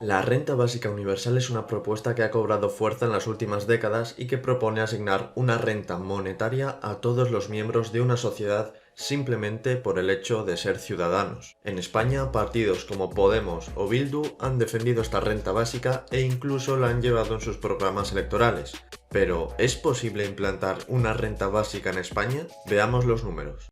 La renta básica universal es una propuesta que ha cobrado fuerza en las últimas décadas y que propone asignar una renta monetaria a todos los miembros de una sociedad simplemente por el hecho de ser ciudadanos. En España, partidos como Podemos o Bildu han defendido esta renta básica e incluso la han llevado en sus programas electorales. Pero, ¿es posible implantar una renta básica en España? Veamos los números.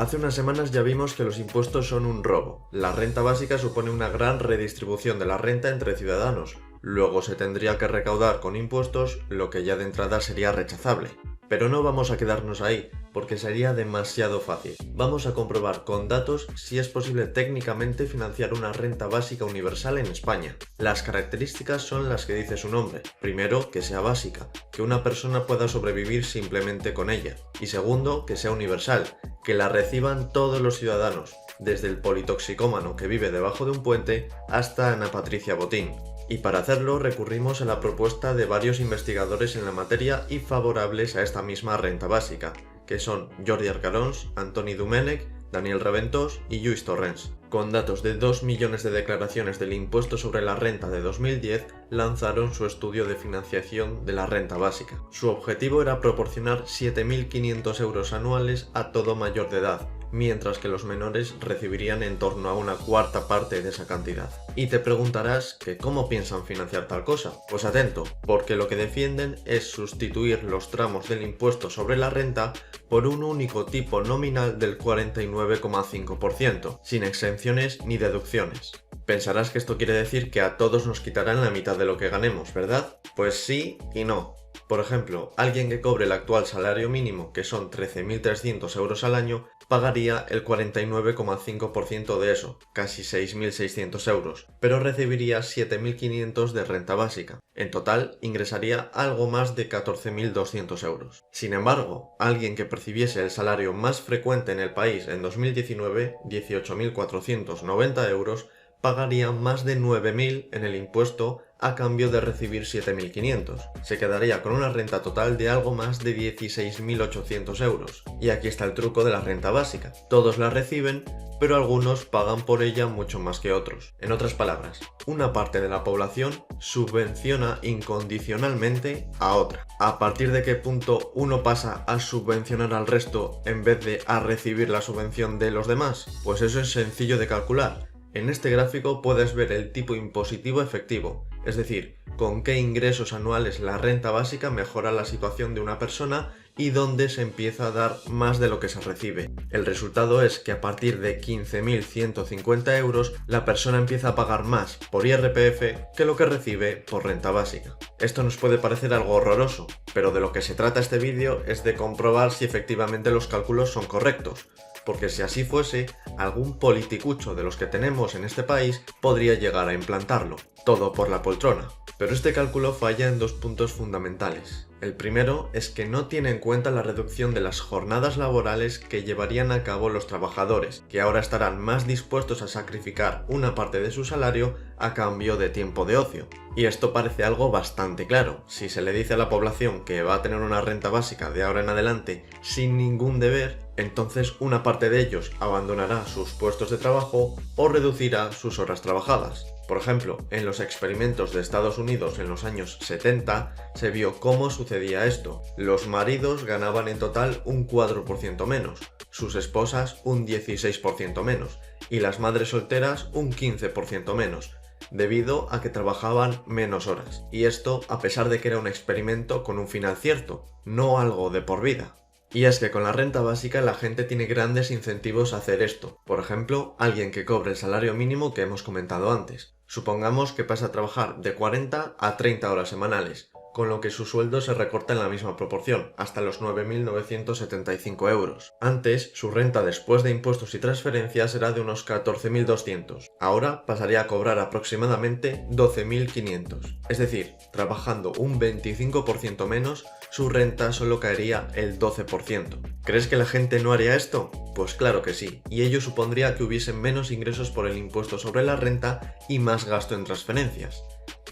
Hace unas semanas ya vimos que los impuestos son un robo. La renta básica supone una gran redistribución de la renta entre ciudadanos. Luego se tendría que recaudar con impuestos, lo que ya de entrada sería rechazable. Pero no vamos a quedarnos ahí, porque sería demasiado fácil. Vamos a comprobar con datos si es posible técnicamente financiar una renta básica universal en España. Las características son las que dice su nombre. Primero, que sea básica, que una persona pueda sobrevivir simplemente con ella. Y segundo, que sea universal, que la reciban todos los ciudadanos, desde el politoxicómano que vive debajo de un puente hasta Ana Patricia Botín. Y para hacerlo recurrimos a la propuesta de varios investigadores en la materia y favorables a esta misma renta básica, que son Jordi Arcarons, Antoni Domènech, Daniel Raventós y Lluís Torrens. Con datos de 2 millones de declaraciones del impuesto sobre la renta de 2010, lanzaron su estudio de financiación de la renta básica. Su objetivo era proporcionar 7.500 euros anuales a todo mayor de edad, mientras que los menores recibirían en torno a una cuarta parte de esa cantidad. Y te preguntarás que cómo piensan financiar tal cosa. Pues atento, porque lo que defienden es sustituir los tramos del impuesto sobre la renta por un único tipo nominal del 49,5%, sin exenciones ni deducciones. Pensarás que esto quiere decir que a todos nos quitarán la mitad de lo que ganemos, ¿verdad? Pues sí y no. Por ejemplo, alguien que cobre el actual salario mínimo, que son 13.300 euros al año, pagaría el 49,5% de eso, casi 6.600 euros, pero recibiría 7.500 de renta básica. En total, ingresaría algo más de 14.200 euros. Sin embargo, alguien que percibiese el salario más frecuente en el país en 2019, 18.490 euros, pagaría más de 9.000 en el impuesto a cambio de recibir 7.500. Se quedaría con una renta total de algo más de 16.800 euros. Y aquí está el truco de la renta básica. Todos la reciben, pero algunos pagan por ella mucho más que otros. En otras palabras, una parte de la población subvenciona incondicionalmente a otra. ¿A partir de qué punto uno pasa a subvencionar al resto en vez de a recibir la subvención de los demás? Pues eso es sencillo de calcular. En este gráfico puedes ver el tipo impositivo efectivo, es decir, con qué ingresos anuales la renta básica mejora la situación de una persona y dónde se empieza a dar más de lo que se recibe. El resultado es que a partir de 15.150 euros la persona empieza a pagar más por IRPF que lo que recibe por renta básica. Esto nos puede parecer algo horroroso, pero de lo que se trata este vídeo es de comprobar si efectivamente los cálculos son correctos. Porque si así fuese, algún politicucho de los que tenemos en este país podría llegar a implantarlo, todo por la poltrona. Pero este cálculo falla en dos puntos fundamentales. El primero es que no tiene en cuenta la reducción de las jornadas laborales que llevarían a cabo los trabajadores, que ahora estarán más dispuestos a sacrificar una parte de su salario a cambio de tiempo de ocio. Y esto parece algo bastante claro. Si se le dice a la población que va a tener una renta básica de ahora en adelante sin ningún deber, entonces una parte de ellos abandonará sus puestos de trabajo o reducirá sus horas trabajadas. Por ejemplo, en los experimentos de Estados Unidos en los años 70 se vio cómo sucedía esto. Los maridos ganaban en total un 4% menos, sus esposas un 16% menos y las madres solteras un 15% menos, debido a que trabajaban menos horas. Y esto a pesar de que era un experimento con un final cierto, no algo de por vida. Y es que con la renta básica la gente tiene grandes incentivos a hacer esto. Por ejemplo, alguien que cobre el salario mínimo que hemos comentado antes. Supongamos que pasa a trabajar de 40 a 30 horas semanales, con lo que su sueldo se recorta en la misma proporción, hasta los 9.975 euros. Antes, su renta después de impuestos y transferencias era de unos 14.200. Ahora pasaría a cobrar aproximadamente 12.500. Es decir, trabajando un 25% menos, su renta solo caería el 12%. ¿Crees que la gente no haría esto? Pues claro que sí, y ello supondría que hubiesen menos ingresos por el impuesto sobre la renta y más gasto en transferencias.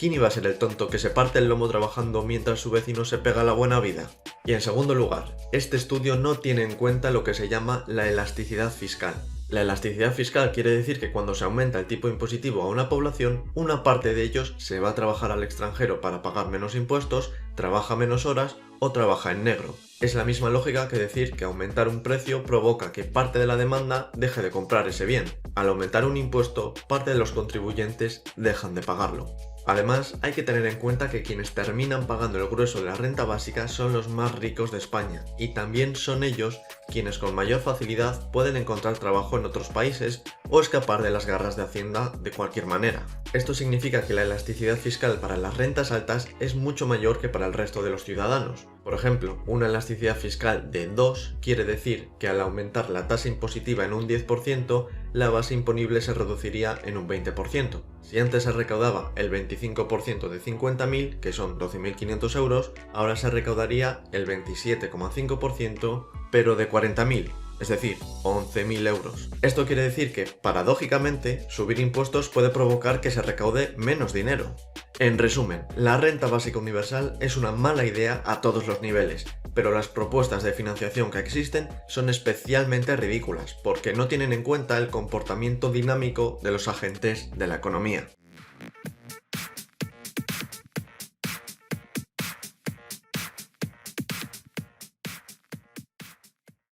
¿quién iba a ser el tonto que se parte el lomo trabajando mientras su vecino se pega la buena vida? Y en segundo lugar, este estudio no tiene en cuenta lo que se llama la elasticidad fiscal. La elasticidad fiscal quiere decir que cuando se aumenta el tipo impositivo a una población, una parte de ellos se va a trabajar al extranjero para pagar menos impuestos, trabaja menos horas o trabaja en negro. Es la misma lógica que decir que aumentar un precio provoca que parte de la demanda deje de comprar ese bien. Al aumentar un impuesto, parte de los contribuyentes dejan de pagarlo. Además, hay que tener en cuenta que quienes terminan pagando el grueso de la renta básica son los más ricos de España, y también son ellos quienes con mayor facilidad pueden encontrar trabajo en otros países o escapar de las garras de Hacienda de cualquier manera. Esto significa que la elasticidad fiscal para las rentas altas es mucho mayor que para el resto de los ciudadanos. Por ejemplo, una elasticidad fiscal de 2 quiere decir que al aumentar la tasa impositiva en un 10%, la base imponible se reduciría en un 20%. Si antes se recaudaba el 25% de 50.000, que son 12.500 euros, ahora se recaudaría el 27,5%, pero de 40.000. Es decir, 11.000 euros. Esto quiere decir que, paradójicamente, subir impuestos puede provocar que se recaude menos dinero. En resumen, la renta básica universal es una mala idea a todos los niveles, pero las propuestas de financiación que existen son especialmente ridículas, porque no tienen en cuenta el comportamiento dinámico de los agentes de la economía.